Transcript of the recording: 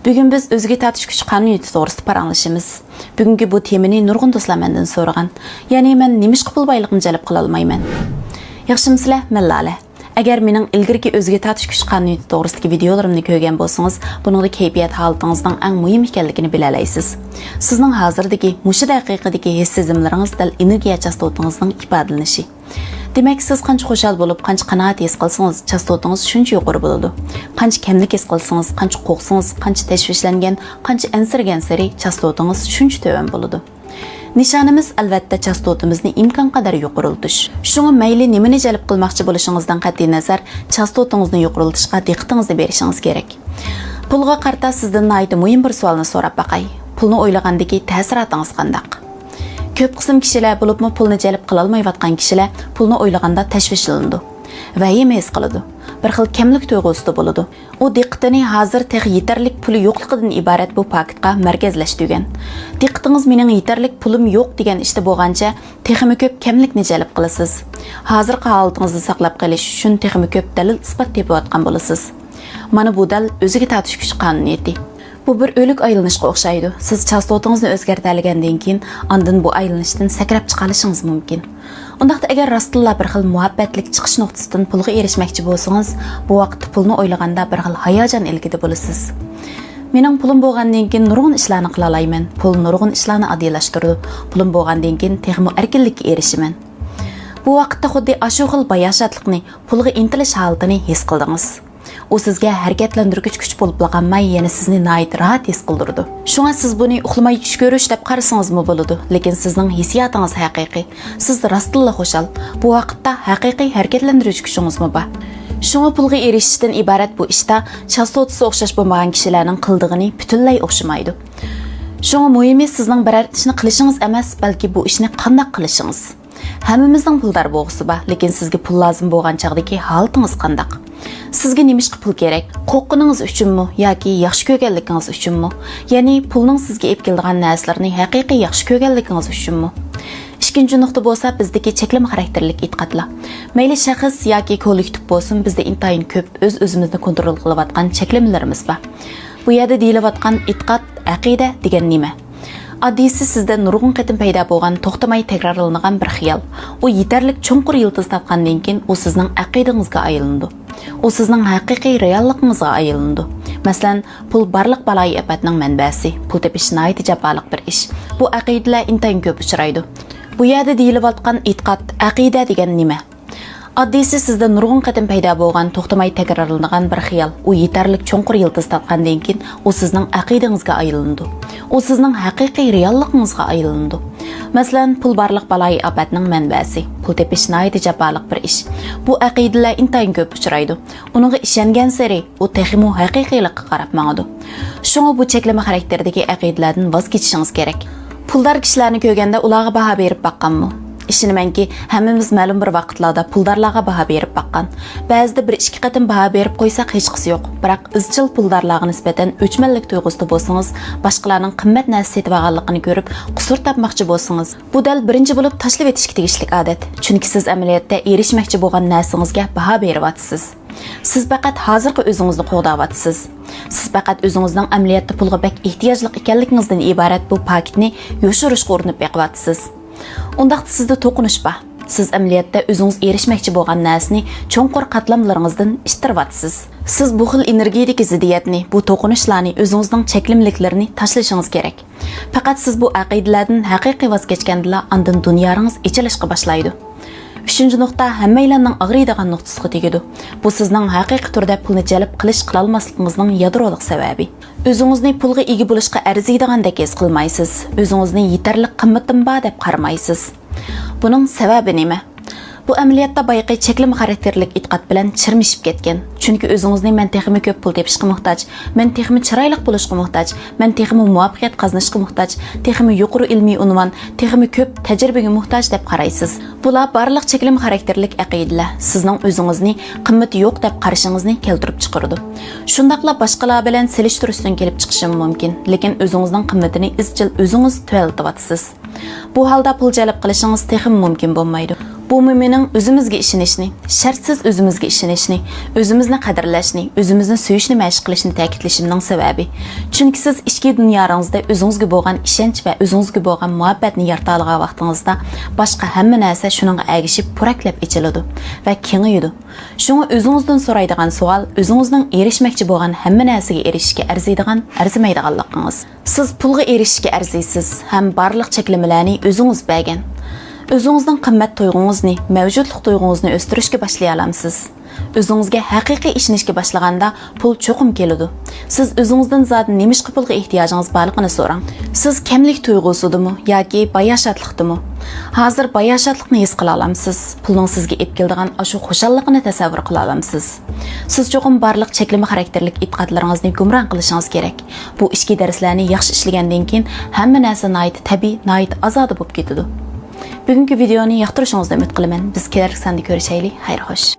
Bugün biz özgü tartış güç qanuniyeti to'g'risida paranglashimiz. Bugungi bu temani nurg'un do'stlar mendan so'ragan. Ya'ni men nimish pul boyligini jalb qila olmayman. Yaxshimisizlar, men Lale. Agar mening ilgirki o'zga tartish kuch qonuniyati to'g'risidagi videolarimni ko'rgan bo'lsangiz, buningda kayfiyat holatingizning eng muhim ekanligini bila olasiz. Sizning hozirdagi, mushu daqiqadagi his-sezimlaringiz dal energiya chastotingizning ifodalanishi. Demak, siz qancha xushal bo'lib, qancha qanoat his qilsangiz, chastotingiz shuncha yuqori bo'ladi. Qancha kamlik his qilsangiz, qancha qo'rqsangiz, qancha tashvishlangan, qancha ansirgan sari chastotingiz shuncha to'van bo'ladi. Nishonimiz albatta chastotimizni imkon qadar yuqoriltish. Shunga mayli nimani jalb qilmoqchi bo'lishingizdan qat'iy nazar, chastotingizni yuqoriltishga diqqatingizni berishingiz kerak. Pulga qarta sizdan aytib muhim bir savolni so'rab baqay. Pulni o'ylagandagi ta'siratingiz qanday? Ko'p qism kishilar bo'libmi pulni jalb qila olmayotgan kishilar pulni o'ylaganda tashvishlandi. Vahima his qiladi. Bir xil kamlik tuyg'usida bo'ladi. U diqqatini hozir tex yetarlik puli yo'qligidan iborat bu paketga markazlashtirgan. Diqqatingiz mening yetarlik pulim yo'q degan ishda bo'lgancha, texmi ko'p kamlikni jalb qilasiz. Hozirgi holatingizni saqlab qolish uchun texmi ko'p dalil isbot tepayotgan bo'lasiz. Mana bu dal o'ziga tortish kuch qonuniyati. Bu bir o'lik aylanishga o'xshaydi. Siz chastotingizni o'zgartirgandan keyin, ondan bu aylanishdan sakrab chiqalishingiz mumkin. Undaqda agar rostilla bir xil muhabbatlik chiqish nuqtasidan pulga erishmoqchi bo'lsangiz, bu vaqtda pulni o'ylaganda bir xil hayajon ilgida bo'lasiz. Mening pulim bo'lgandan keyin nurg'un ishlarni qila olmayman. Pul nurg'un ishlarni oddiylashtirdi. Pulim bo'lgandan keyin texmo erkinlikka erishiman. Bu vaqtda xuddi ashu xil bayashatlikni, pulga intilish holatini his qildingiz. U sizga harakatlantiruvchi kuch bo'lib qolmay, yana sizni nayt rahat his qildirdi. Shunga siz buni uxlamay tush ko'rish deb qarasangizmi bo'ladi, lekin sizning hissiyotingiz haqiqiy. Siz rostilla xushal. Bu vaqtda haqiqiy harakatlantiruvchi kuchingizmi bor? Shunga pulga erishishdan iborat bu ishda chastotasi o'xshash bo'lmagan kishilarning qildig'ini butunlay o'xshamaydi. Shunga muhimi sizning biror ishni qilishingiz emas, balki bu ishni qanday qilishingiz. Hammamizning puldor bo'lg'isi bor, lekin sizga pul lozim bo'lgan chaqdagi holatingiz qanday? Sizga nimishqa pul kerak? Qo'rqqaningiz uchunmi yoki yaxshi ko'rganligingiz uchunmi? Ya'ni pulning sizga olib keladigan narsalarni haqiqiy yaxshi ko'rganligingiz uchunmi? Ikkinchi nuqta bo'lsa bizdagi cheklama xarakterlik e'tiqodlar. Mayli shaxs yoki kollektiv bo'lsin, bizda intayin ko'p o'z-o'zimizni kontrol qilayotgan cheklamalarimiz bor. Bu yerda deyilayotgan e'tiqod, aqida degan nima? Oddiysi sizda nurg'un qatim paydo bo'lgan, to'xtamay takrorlanadigan bir xiyol. U yetarlik cho'nqur yildiz topgandan keyin u sizning aqidangizga aylandi. U sizning haqiqiy realligingizga aylandi. Masalan, pul barliq baloyi ofatning manbasi. Pul tepish nihoyat jaboliq bir ish. Bu aqidalar intayin ko'p uchraydi. Bu yerda deyilayotgan e'tiqod, aqida degan nima? Oddiysi sizda nurg'un qatim paydo bo'lgan, to'xtamay takrorlanadigan bir xiyol. U yetarlik cho'nqur yildiz topgandan keyin u sizning aqidangizga aylandi. U sizning haqiqiy realligingizga aylandi. Masalan, pul barliq baloyi ofatning manbasi. Pul tepish nihoyat jaboliq bir ish. Bu aqidalar intayin ko'p uchraydi. Uningga ishongan sari u texmo haqiqiylikka qarab mangadi. Shunga bu cheklama xarakterdagi aqidalardan voz kechishingiz kerak. Puldor kishilarni ko'rganda ularga baho berib baqqanmi? İşinimenki hammamiz ma'lum bir vaqtlarda puldorlarga baho berib baqqan. Ba'zida bir ikki qatim baho berib qo'ysak hech qisi yo'q. Biroq izchil puldorlarga nisbatan o'chmanlik tuyg'usida bo'lsangiz, boshqalarning qimmat narsa setib olganligini ko'rib, qusur topmoqchi bo'lsangiz, bu dal birinchi bo'lib tashlab etishga tegishli odat. Chunki siz amaliyotda erishmoqchi bo'lgan narsangizga baho beryapsiz. Siz faqat hozirgi o'zingizni qo'g'dayapsiz. Siz faqat o'zingizning amaliyotda pulga bak ehtiyojli ekanligingizdan iborat bu paketni yoshirishga urinib beqyapsiz. Undaqda sizda to'qinish bor. Siz amaliyotda o'zingiz erishmoqchi bo'lgan narsani cho'nqur qatlamlaringizdan ishtiryapsiz. Siz bu xil energiyadagi ziddiyatni, bu to'qinishlarni, o'zingizning cheklimliklarini tashlashingiz kerak. Faqat siz bu aqidalardan haqiqiy voz kechganda, ondan dunyoingiz ichilishga boshlaydi. Üçüncü nuqta hammaylarning og'riydigan nuqtasiga tegadi. Bu sizning haqiqiy turda pulni jalb qilish qila olmasligingizning yadroliq sababi. O'zingizni pulga ega bo'lishga arziydigandek his qilmaysiz. O'zingizni yetarli qimmatim bor deb qaramaysiz. Buning sababi nima? Bu amaliyotda bayqi cheklama xarakterlik e'tiqod bilan chirmishib ketgan. Chunki o'zingizni men texmi ko'p pul tepishga muhtoj, men texmi chiroyli bo'lishga muhtoj, men texmi muvaffaqiyat qozonishga muhtoj, texmi yuqori ilmiy unvon, texmi ko'p tajribaga muhtoj deb qaraysiz. Bular barliq cheklama xarakterlik aqidalar sizning o'zingizni qimmati yo'q deb qarashingizni keltirib chiqaradi. Shundaqla boshqalar bilan selishtirishdan kelib chiqishi mumkin, lekin o'zingizning qimmatini izchil o'zingiz tuvaltyapsiz. Bu holda pul jalb qilishingiz texmi mumkin bo'lmaydi. Bu mening o'zimizga ishonishni, shartsiz o'zimizga ishonishni, o'zimizni qadrlashni, o'zimizni suyishni mashq qilishni ta'kidlashimning sababi. Chunki siz ichki dunyoingizda o'zingizga bo'lgan ishonch va o'zingizga bo'lgan muhabbatni yarata olgan vaqtingizda boshqa hamma narsa shuningga ergishib puraklab ichiladi va kengayadi. Shunga o'zingizdan so'raydigan savol, o'zingizning erishmoqchi bo'lgan hamma narsaga erishishga arziydigan, arzimaydiganligingiz. Siz pulga erishishga arziysiz, ham barliq cheklamalarni o'zingiz bergan. O'zingizning qimmat tuyg'ungizni, mavjudlik tuyg'ungizni o'stirishga boshlay olamsiz. O'zingizga haqiqiy ishonishga boshlaganda pul cho'qim keladi. Siz o'zingizdan zot nima pulga ehtiyojingiz borligini so'rang. Siz kamlik tuyg'usidimi yoki bayashotlikdimi? Hozir bayashotlikni his qila olamsiz. Pulning sizga olib keladigan shu xushallikni tasavvur qila olamsiz. Siz cho'qim barliq cheklama xarakterlik e'tiqodlaringizni gumron qilishingiz kerak. Bu ichki darslarni yaxshi ishlagandan keyin hamma narsa tabiiy, ozoda bo'lib ketadi. Bugungi videoni yoqtirishingizni umid qilaman. Biz kelar sonda ko'rishaylik. Xayr xo'sh.